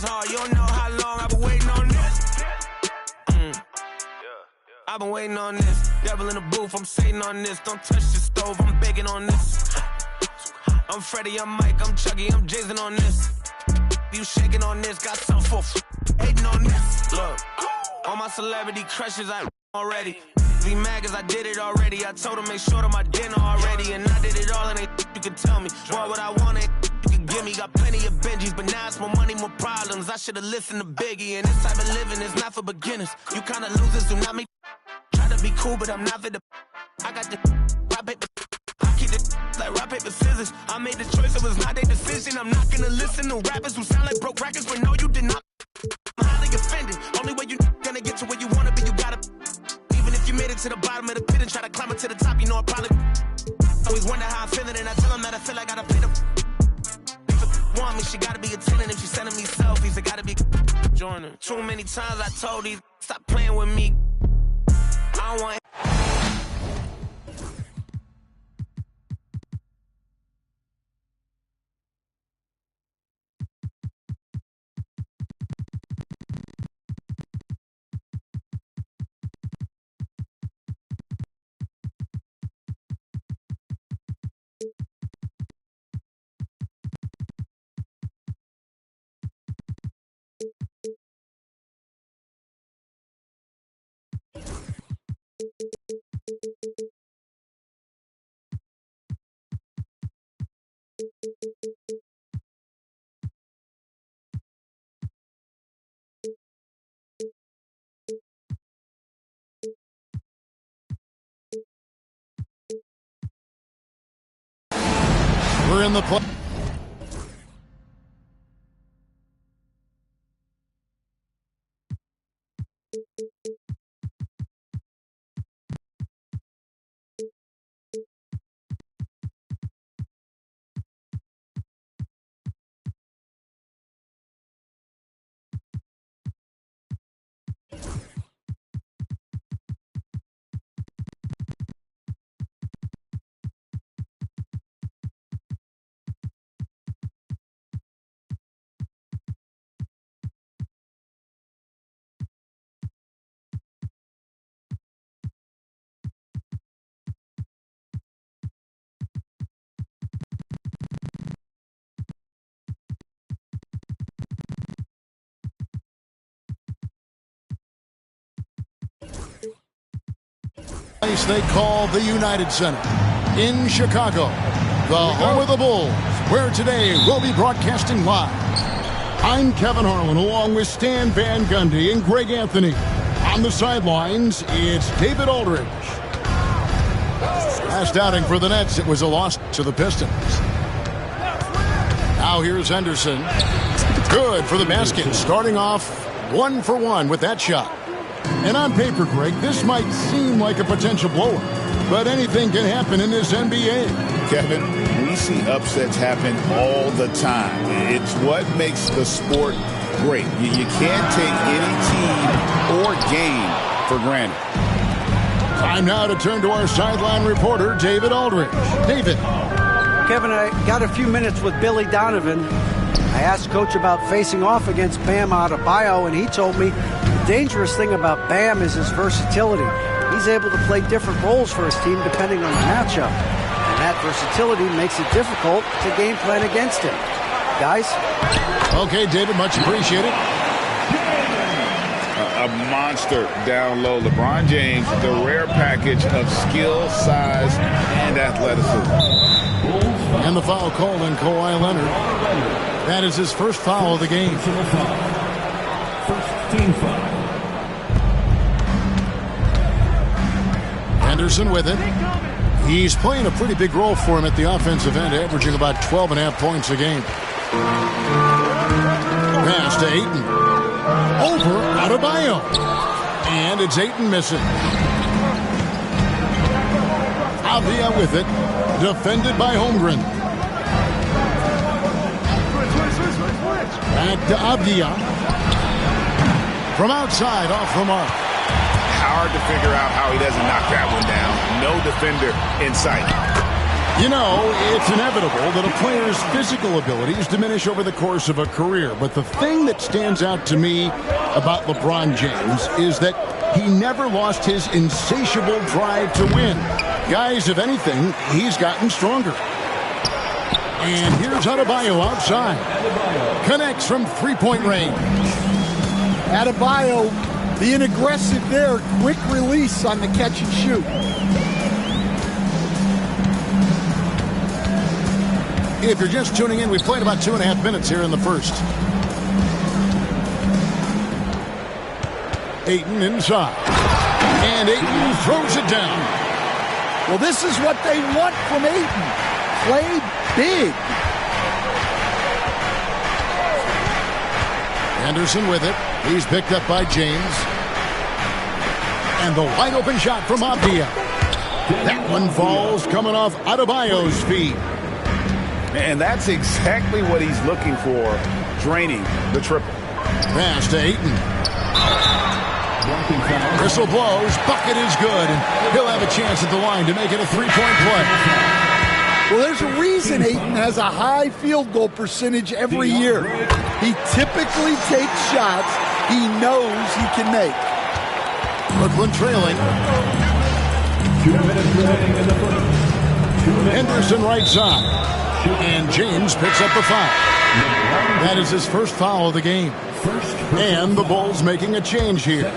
was hard. You don't know how long I've been waiting on this. I've been waiting on this. Devil in the booth, I'm Satan on this. Don't touch the stove, I'm baking on this. I'm Freddie, I'm Mike, I'm Chucky, I'm Jason on this. You shaking on this, got something for hating on this. Look, all my celebrity crushes, I already. Be mad cause I did it already. I told them make sure to my dinner already. And I did it all and they you can tell me. Want what I want, you can give me. Got plenty of Benjis, but now it's more money, more problems. I should've listened to Biggie. And this type of living is not for beginners. You kinda losers do not make try to be cool, but I'm not for the I got the rock paper. I keep it like rock paper scissors. I made the choice, it was not their decision. I'm not gonna listen to rappers who sound like broke records, but no, you did not. I'm highly offended. Only way you gonna get to where you wanna be, you gotta. Even if you made it to the bottom of the pit and try to climb it to the top, you know I probably always wonder how I'm feeling, and I tell them that I feel like I gotta pay them. If it want me, she gotta be attending. If she's sending me selfies, it gotta be joining. Too many times I told these stop playing with me. I don't want. We're in the play. Place they call the United Center in Chicago, the home of the Bulls, where today we'll be broadcasting live. I'm Kevin Harlan along with Stan Van Gundy and Greg Anthony. On the sidelines, it's David Aldridge. Last outing for the Nets, it was a loss to the Pistons. Now here's Henderson. Good for the basket, starting off 1 for 1 with that shot. And on paper, Greg, this might seem like a potential blowout, but anything can happen in this NBA. Kevin, we see upsets happen all the time. It's what makes the sport great. You can't take any team or game for granted. Time now to turn to our sideline reporter, David Aldridge. David. Kevin, I got a few minutes with Billy Donovan. I asked Coach about facing off against Bam Adebayo, and he told me the dangerous thing about Bam is his versatility. He's able to play different roles for his team depending on the matchup. And that versatility makes it difficult to game plan against him. Guys? Okay, David, much appreciated. A monster down low. LeBron James, the rare package of skill, size, and athleticism. And the foul call on Kawhi Leonard. That is his first foul of the game. First team foul. Henderson with it. He's playing a pretty big role for him at the offensive end, averaging about 12.5 points a game. Pass to Ayton. Over Adebayo. And it's Ayton missing. Avdia with it. Defended by Holmgren. Back to Avdia. From outside, off the mark. Hard to figure out how he doesn't knock that one down. No defender in sight. You know, it's inevitable that a player's physical abilities diminish over the course of a career. But the thing that stands out to me about LeBron James is that he never lost his insatiable drive to win. Guys, if anything, he's gotten stronger. And here's Adebayo outside. Connects from three-point range. Adebayo being aggressive there. Quick release on the catch and shoot. If you're just tuning in, we've played about 2.5 minutes here in the first. Ayton inside. And Ayton throws it down. Well, this is what they want from Ayton. Play big. Anderson with it. He's picked up by James. And the wide open shot from Avdija. That one falls coming off Adebayo's feet. And that's exactly what he's looking for, draining the triple. Pass to Ayton. Whistle blows. Bucket is good. And he'll have a chance at the line to make it a three-point play. Well, there's a reason Ayton has a high field goal percentage every year. He typically takes shots he knows he can make. Brooklyn trailing. 2 minutes remaining in the first. Henderson right side. And James picks up the foul. That is his first foul of the game. And the Bulls making a change here.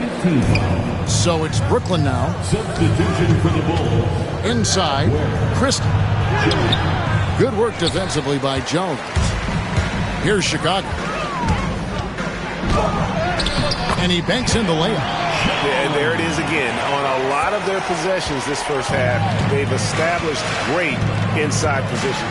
So it's Brooklyn now. Substitution for the Bulls. Inside, Christie. Good work defensively by Jones. Here's Chicago. And he banks in the layup. Yeah, and there it is again. On a lot of their possessions this first half, they've established great inside position.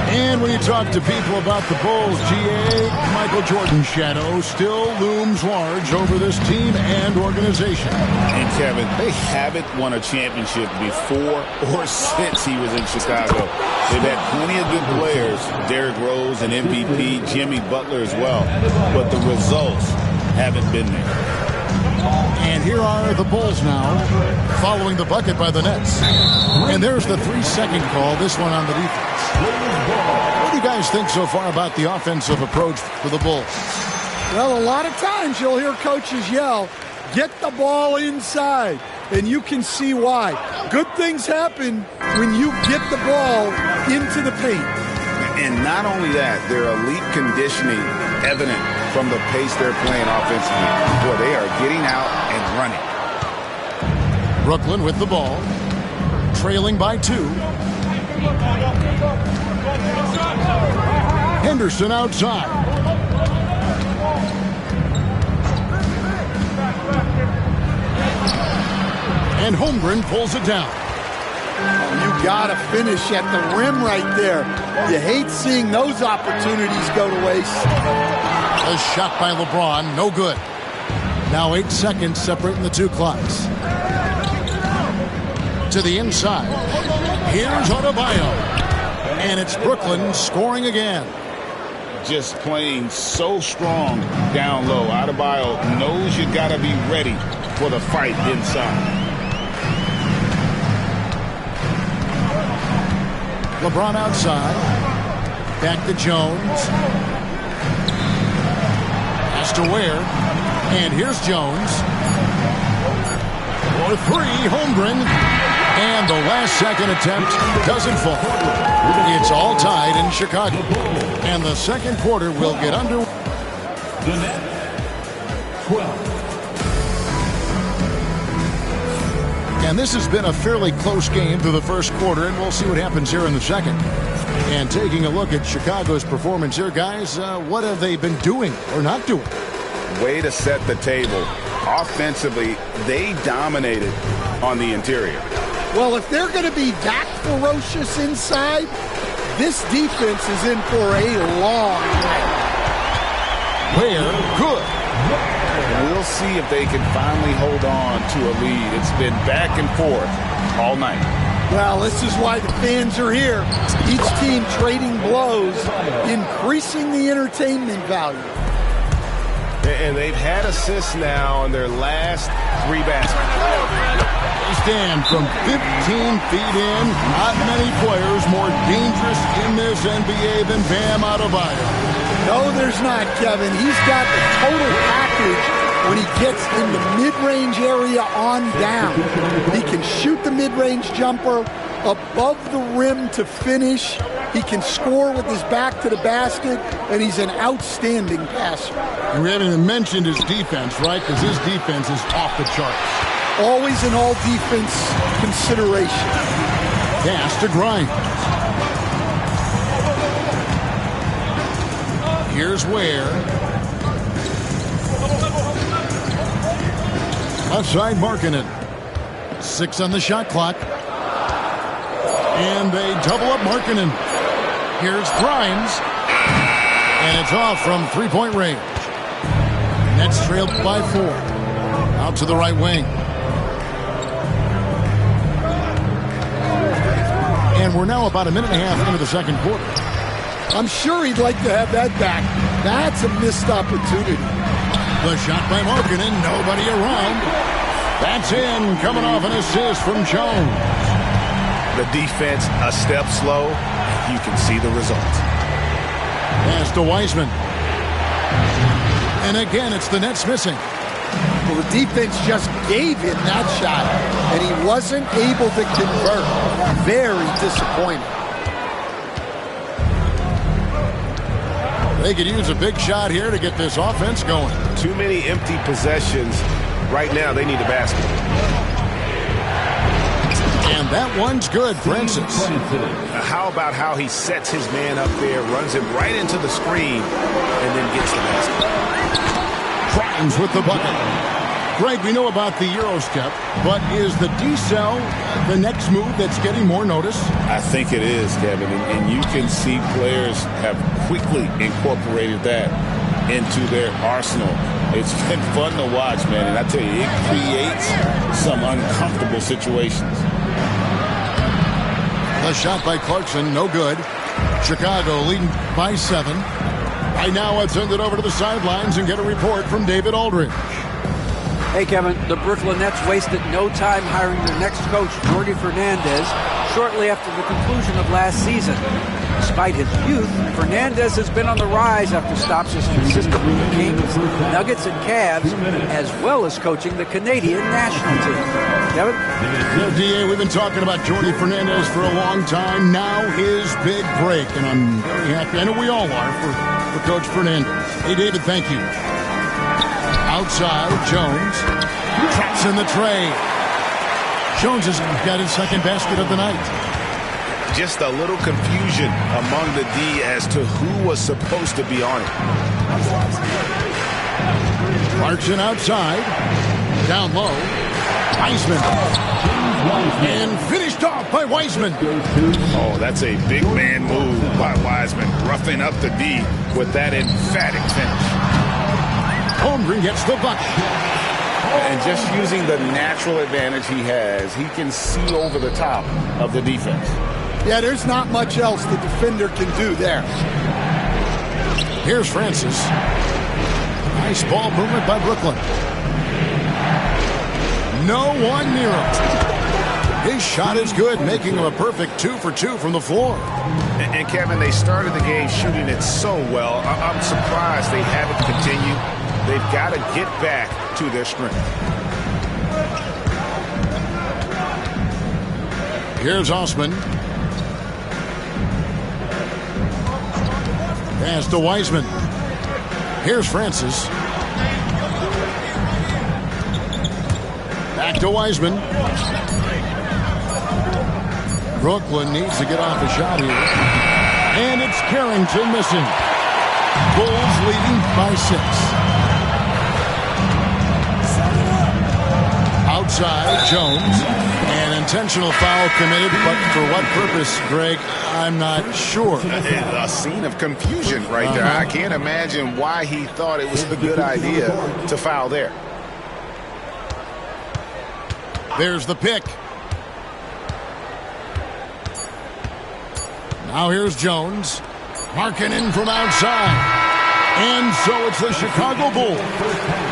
And when you talk to people about the Bulls, GA, Michael Jordan's shadow still looms large over this team and organization. And Kevin, they haven't won a championship before or since he was in Chicago. They've had plenty of good players, Derrick Rose and MVP, Jimmy Butler as well, but the results haven't been there. And here are the Bulls now, following the bucket by the Nets. And there's the 3-second call, this one on the defense. What do you guys think so far about the offensive approach for the Bulls? Well, a lot of times you'll hear coaches yell, get the ball inside, and you can see why. Good things happen when you get the ball into the paint. And not only that, their elite conditioning evident from the pace they're playing offensively. Boy, they are getting out and running. Brooklyn with the ball, trailing by 2. Henderson outside. And Holmgren pulls it down. You got to finish at the rim right there. You hate seeing those opportunities go to waste. A shot by LeBron, no good. Now 8 seconds separating the two clocks. To the inside. Here's Adebayo. And it's Brooklyn scoring again. Just playing so strong down low. Adebayo knows you got to be ready for the fight inside. LeBron outside. Back to Jones. Pass to Ware. And here's Jones. For 3, Holmgren. And the last second attempt doesn't fall. It's all tied in Chicago. And the second quarter will get under. The net, 12. And this has been a fairly close game through the first quarter, and we'll see what happens here in the second. And taking a look at Chicago's performance here, guys, what have they been doing or not doing? Way to set the table. Offensively, they dominated on the interior. Well, if they're going to be that ferocious inside, this defense is in for a long night. Ware, good. We'll see if they can finally hold on to a lead. It's been back and forth all night. Well, this is why the fans are here. Each team trading blows, increasing the entertainment value. And they've had assists now on their last 3 baskets. Dan, from 15 feet in, not many players more dangerous in this NBA than Bam Adebayo. No, there's not, Kevin. He's got the total package when he gets in the mid-range area on down. He can shoot the mid-range jumper above the rim to finish. He can score with his back to the basket, and he's an outstanding passer. And we haven't even mentioned his defense, right? Because his defense is off the charts. Always an all-defense consideration. Pass to Grimes. Here's Ware. Left side, Markkanen. 6 on the shot clock. And they double up Markkanen. Here's Grimes. And it's off from three-point range. Nets trailed by 4. Out to the right wing. And we're now about a minute and a half into the second quarter. I'm sure he'd like to have that back. That's a missed opportunity. The shot by Markkanen, nobody around. That's in, coming off an assist from Jones. The defense a step slow. You can see the result. Pass to Wiseman. And again, it's the Nets missing. Well, the defense just gave him that shot, and he wasn't able to convert. Very disappointing. They could use a big shot here to get this offense going. Too many empty possessions. Right now, they need a basket. And that one's good, Francis. How about how he sets his man up there, runs him right into the screen, and then gets the basket. Grimes with the bucket. Greg, we know about the Euro step, but is the decel the next move that's getting more notice? I think it is, Kevin, and you can see players have quickly incorporated that into their arsenal. It's been fun to watch, man, and I tell you, it creates some uncomfortable situations. The shot by Clarkson, no good. Chicago leading by 7. Right now, I'd send it over to the sidelines and get a report from David Aldridge. Hey, Kevin, the Brooklyn Nets wasted no time hiring their next coach, Jordi Fernandez, shortly after the conclusion of last season. Despite his youth, Fernandez has been on the rise after stops as consistent with the Kings, Nuggets, and Cavs, as well as coaching the Canadian national team. Kevin? DA, we've been talking about Jordi Fernandez for a long time. Now his big break, and I'm very happy. I know we all are for Coach Fernandez. Hey, David, thank you. Outside, Jones traps in the tray. Jones has got his second basket of the night. Just a little confusion among the D as to who was supposed to be on it. Clarkson outside. Down low. Wiseman. And finished off by Wiseman. Oh, that's a big man move by Wiseman. Roughing up the D with that emphatic finish. Holmgren gets the bucket. And just using the natural advantage he has, he can see over the top of the defense. Yeah, there's not much else the defender can do there. Here's Francis. Nice ball movement by Brooklyn. No one near him. His shot is good, making him a perfect 2 for 2 from the floor. And Kevin, they started the game shooting it so well. I'm surprised they haven't continued. They've got to get back to their strength. Here's Osman. Pass to Wiseman. Here's Francis. Back to Wiseman. Brooklyn needs to get off a shot here. And it's Carrington missing. Bulls leading by 6. Outside, Jones. An intentional foul committed, but for what purpose, Greg, I'm not sure. A scene of confusion right there. I can't imagine why he thought it was a good idea to foul there. There's the pick. Now here's Jones. Markkanen from outside. And so it's the Chicago Bulls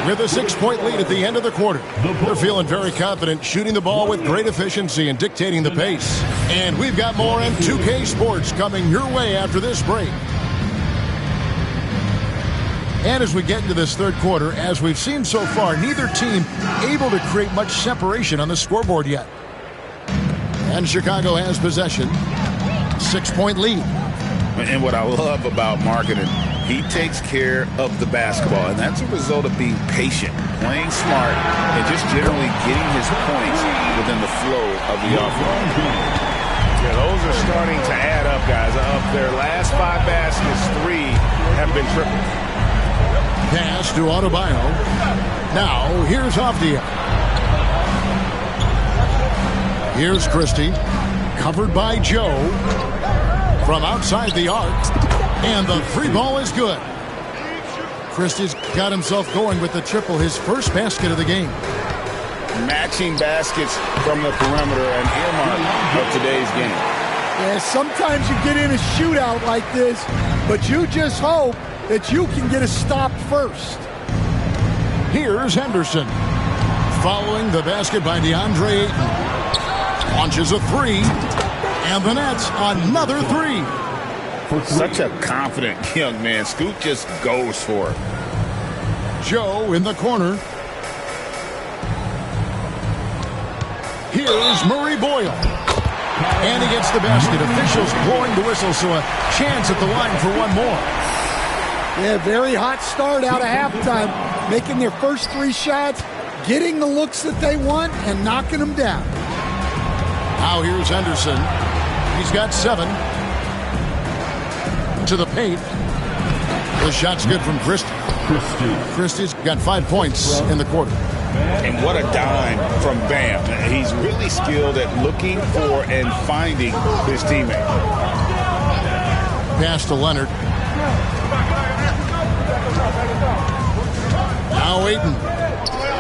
with a 6-point lead at the end of the quarter. They're feeling very confident, shooting the ball with great efficiency and dictating the pace. And we've got more M2K Sports coming your way after this break. And as we get into this third quarter, as we've seen so far, neither team able to create much separation on the scoreboard yet. And Chicago has possession. 6-point lead. And what I love about marketing, he takes care of the basketball, and that's a result of being patient, playing smart, and just generally getting his points within the flow of the offense. Yeah, those are starting to add up, guys. Of their last 5 baskets, 3 have been triple. Pass to Adebayo. Now, here's Avdia. Here's Christie. Covered by Joe. From outside the arc. And the 3 ball is good. Christie's got himself going with the triple, his first basket of the game. Matching baskets from the perimeter, an earmark of today's game. Yeah, sometimes you get in a shootout like this, but you just hope that you can get a stop first. Here's Henderson. Following the basket by DeAndre Ayton. Launches a 3. And the Nets another 3. Such a confident young man. Scoot just goes for it. Joe in the corner. Here's Murray Boyle. And he gets the basket. Officials blowing the whistle, so a chance at the line for one more. Yeah, very hot start out of halftime. Making their first 3 shots, getting the looks that they want, and knocking them down. Now here's Henderson. He's got 7. To the paint. The shot's good from Christie. Christie's got 5 points in the quarter. And what a dime from Bam. He's really skilled at looking for and finding his teammate. Pass to Leonard. Now Ayton.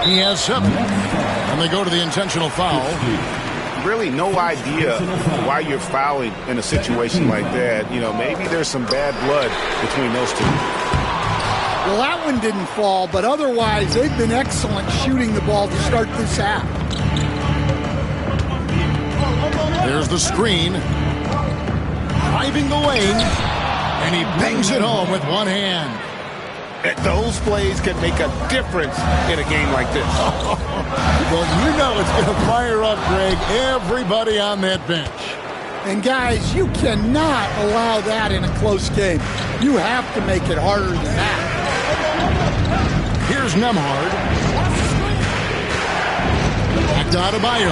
He has 7. And they go to the intentional foul. Really no idea why you're fouling in a situation like that. You know, maybe there's some bad blood between those two. Well, that one didn't fall, but otherwise they've been excellent shooting the ball to start this half. There's the screen. Driving the lane. And he bangs it home with one hand. Those plays can make a difference in a game like this. Well, you know it's going to fire up, Greg, everybody on that bench. And guys, you cannot allow that in a close game. You have to make it harder than that. Here's Nembhard. Back to Adebayo.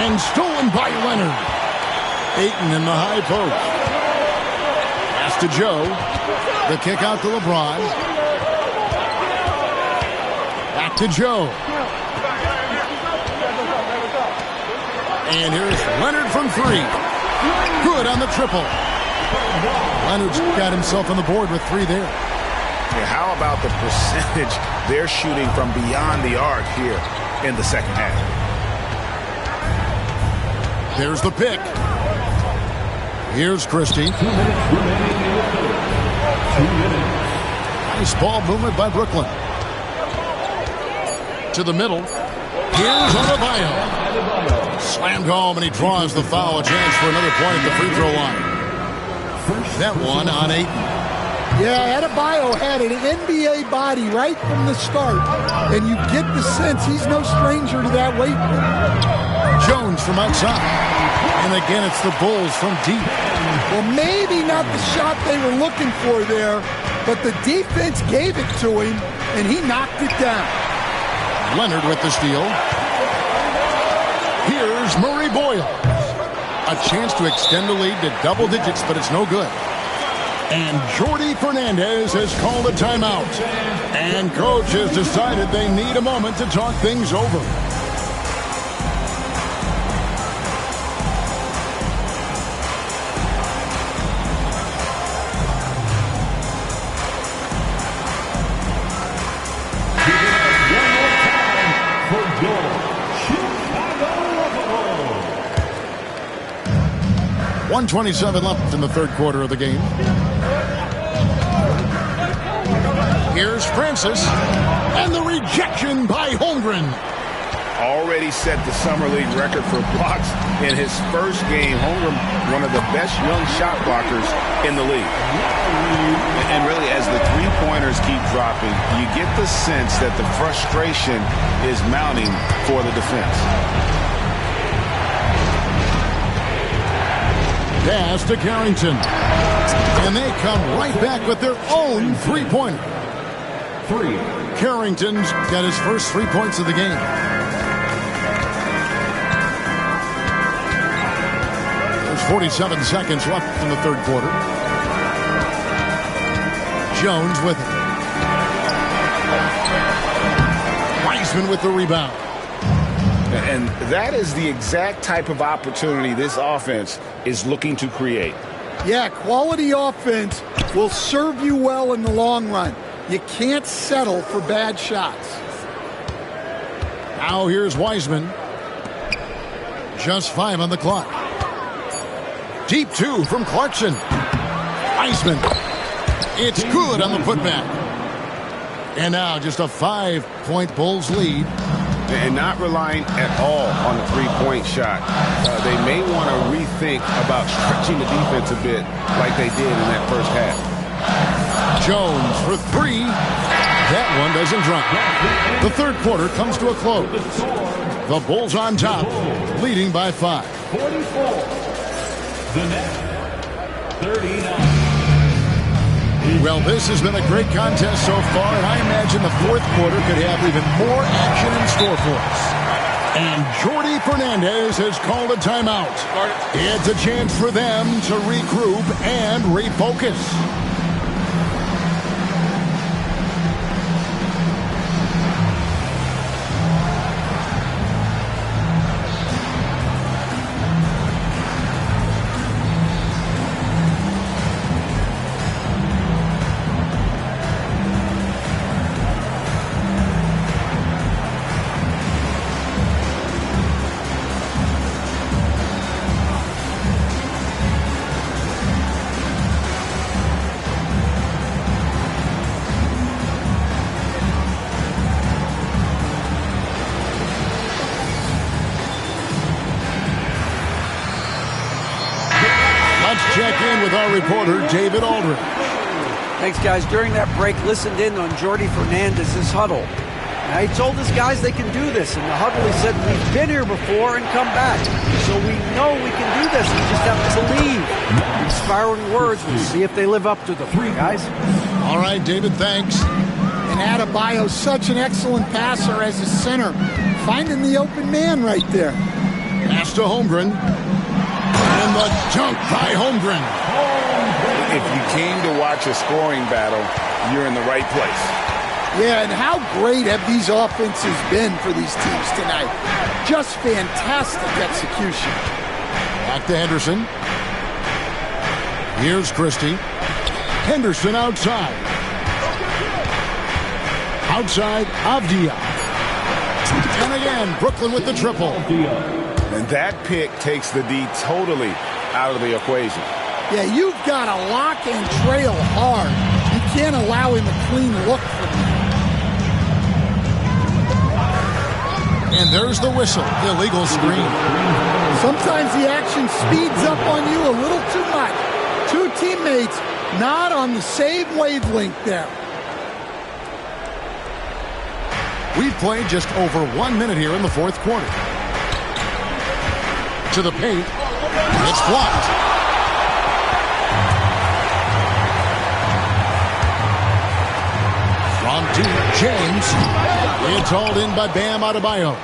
And stolen by Leonard. Ayton in the high post. Pass to Joe. The kick out to LeBron. Back to Joe. And here's Leonard from 3. Good on the triple. Leonard's got himself on the board with 3 there. Yeah, how about the percentage they're shooting from beyond the arc here in the second half? There's the pick. Here's Christie. 2 minutes remaining in the third. 2 minutes. Nice ball movement by Brooklyn. To the middle. Here's Adebayo. Slammed home, and he draws the foul. A chance for another point at the free throw line. That one on Ayton. Yeah, Adebayo had an NBA body right from the start, and you get the sense he's no stranger to that weight. Jones from outside. And again, it's the Bulls from deep. Well, maybe not the shot they were looking for there, but the defense gave it to him, and he knocked it down. Leonard with the steal. Here's Murray Boyle. A chance to extend the lead to double digits, but it's no good. And Jordi Fernandez has called a timeout. And coach has decided they need a moment to talk things over. Give it up one more time for your Chicago Bulls. 1:27 left in the third quarter of the game. Francis. And the rejection by Holmgren. Already set the Summer League record for blocks in his first game. Holmgren, one of the best young shot blockers in the league. And really, as the three-pointers keep dropping, you get the sense that the frustration is mounting for the defense. Pass to Carrington. And they come right back with their own three-pointer. Carrington's got his first 3 points of the game. There's 47 seconds left in the third quarter. Jones with it. Wiseman with the rebound. And that is the exact type of opportunity this offense is looking to create. Yeah, quality offense will serve you well in the long run. You can't settle for bad shots. Now here's Wiseman. Just 5 on the clock. Deep 2 from Clarkson. Wiseman. It's good on the putback. And now just a 5-point Bulls lead. And not relying at all on the three-point shot. They may want to rethink about stretching the defense a bit like they did in that first half. Jones for 3. That one doesn't drop. The third quarter comes to a close. The Bulls on top, leading by 5. 44. The net, 39. Well, this has been a great contest so far, and I imagine the fourth quarter could have even more action in store for us. And Jordi Fernandez has called a timeout. It's a chance for them to regroup and refocus. Check in with our reporter, David Aldridge. Thanks, guys. During that break, listened in on Jordi Fernandez's huddle. Now, he told his guys they can do this. In the huddle, he said, we've been here before and come back. So we know we can do this. We just have to believe. Inspiring words. We'll see if they live up to them, guys. All right, David, thanks. And Adebayo's such an excellent passer as a center. Finding the open man right there. Pass to Holmgren. And the dunk by Holmgren. If you came to watch a scoring battle, you're in the right place. Yeah, and how great have these offenses been for these teams tonight? Just fantastic execution. Back to Henderson. Here's Christie. Henderson outside. Outside, Avdia. And again, Brooklyn with the triple. And that pick takes the D totally out of the equation. Yeah, you've got to lock and trail hard. You can't allow him a clean look from you. And there's the whistle. Illegal screen. Sometimes the action speeds up on you a little too much. Two teammates not on the same wavelength there. We've played just over 1 minute here in the fourth quarter. To the paint. It's blocked. From deep, James. It's hauled in by Bam Adebayo.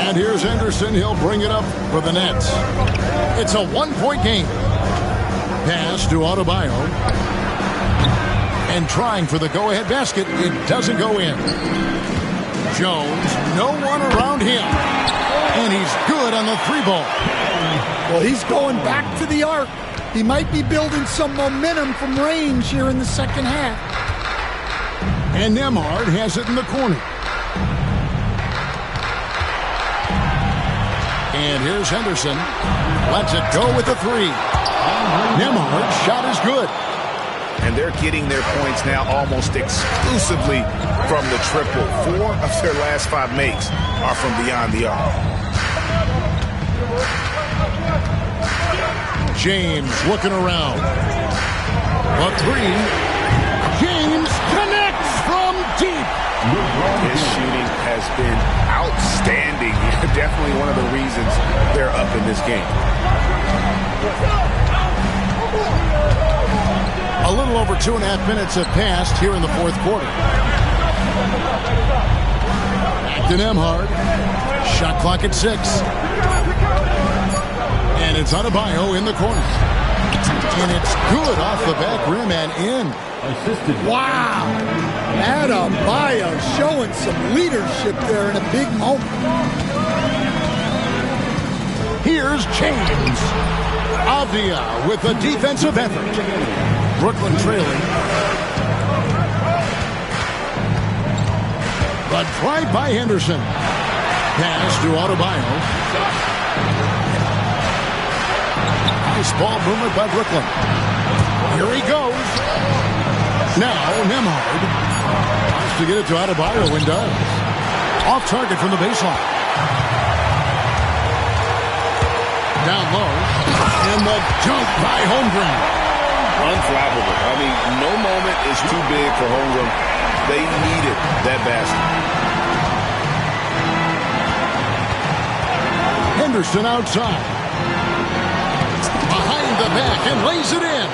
And here's Henderson. He'll bring it up for the Nets. It's a 1-point game. Pass to Adebayo. And trying for the go-ahead basket. It doesn't go in. Jones, no one around him. And he's good on the 3-ball. Well, he's going back to the arc. He might be building some momentum from range here in the second half. And Nembhard has it in the corner. And here's Henderson. Lets it go with the 3. Nembhard's shot is good. and they're getting their points now almost exclusively from the triple. 4 of their last 5 makes are from beyond the arc. James looking around. A 3. James connects from deep. His shooting has been outstanding. Definitely one of the reasons they're up in this game. A little over 2.5 minutes have passed here in the fourth quarter. Back to Nembhard. Shot clock at 6. And it's Adebayo in the corner. And it's good off the back rim and in. Wow. Adebayo showing some leadership there in a big moment. Here's James. Avdia with a defensive effort. Brooklyn trailing. But tried by Henderson. Pass to Adebayo. Nice ball movement by Brooklyn. Here he goes. Now Nembhard wants to get it to Adebayo and does. Off target from the baseline. Down low. And the dunk by Holmgren. Unflappable. I mean, no moment is too big for Holmgren. They needed that basket. Henderson outside. Behind the back and lays it in.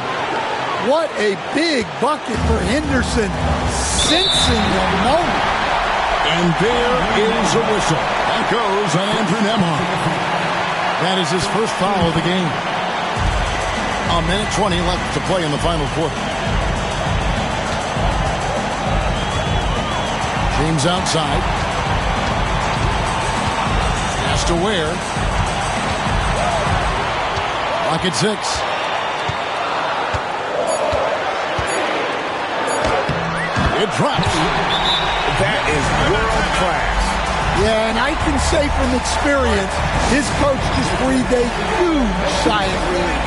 What a big bucket for Henderson. Sensing the moment. And there is a whistle. That goes on Andrew Nembhard. That is his first foul of the game. 1:20 left to play in the final quarter. James outside. Pass to Ware. Clock at 6. It drops. That is world class. Yeah, and I can say from experience, his coach just breathed a huge sigh of relief.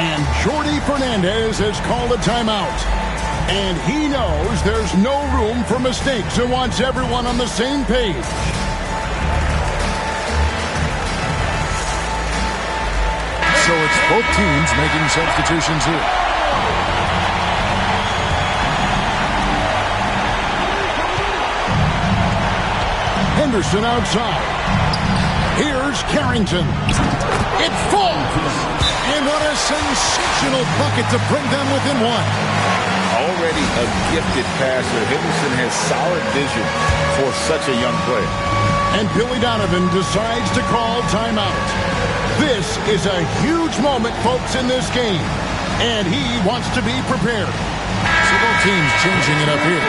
And Jordi Fernandez has called a timeout. And he knows there's no room for mistakes and wants everyone on the same page. So it's both teams making substitutions here. Henderson outside. Here's Carrington. It falls. And what a sensational bucket to bring them within 1. Already a gifted passer, Henderson has solid vision for such a young player. And Billy Donovan decides to call timeout. This is a huge moment, folks, in this game. And he wants to be prepared. So both teams changing it up here.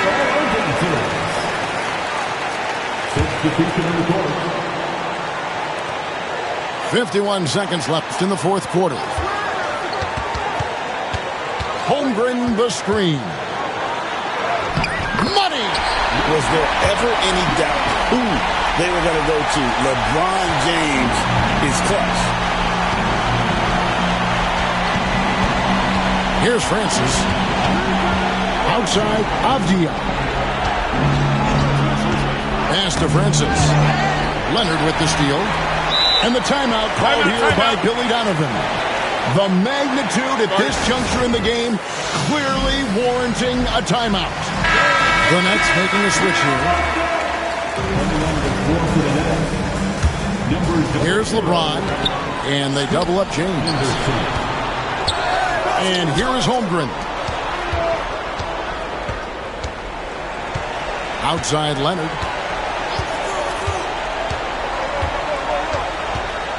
51 seconds left in the fourth quarter. Holmgren the screen. Money! Was there ever any doubt who they were going to go to? LeBron James is clutch. Here's Francis. Outside, Avdia. Pass to Francis. Leonard with the steal. And the timeout called here by Billy Donovan. The magnitude at this juncture in the game clearly warranting a timeout. The Nets making a switch here. Here's LeBron. And they double up James. And here is Holmgren. Outside Leonard.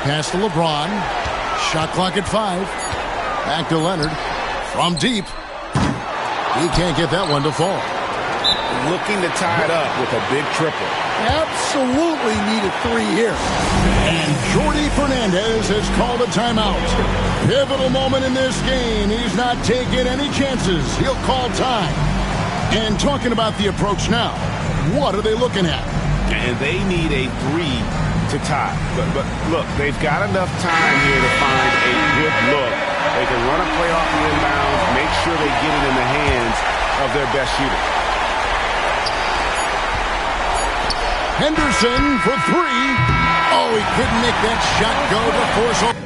Pass to LeBron. Shot clock at 5. Back to Leonard. From deep. He can't get that one to fall. Looking to tie it up with a big triple. Absolutely need a 3 here. And Jordi Fernandez has called a timeout. Pivotal moment in this game. He's not taking any chances. He'll call time. And talking about the approach now, what are they looking at? And they need a 3 to tie. But look, they've got enough time here to find a good look. They can run a play off the inbounds, make sure they get it in the hands of their best shooter. Henderson for three. Oh, he couldn't make that shot go to force.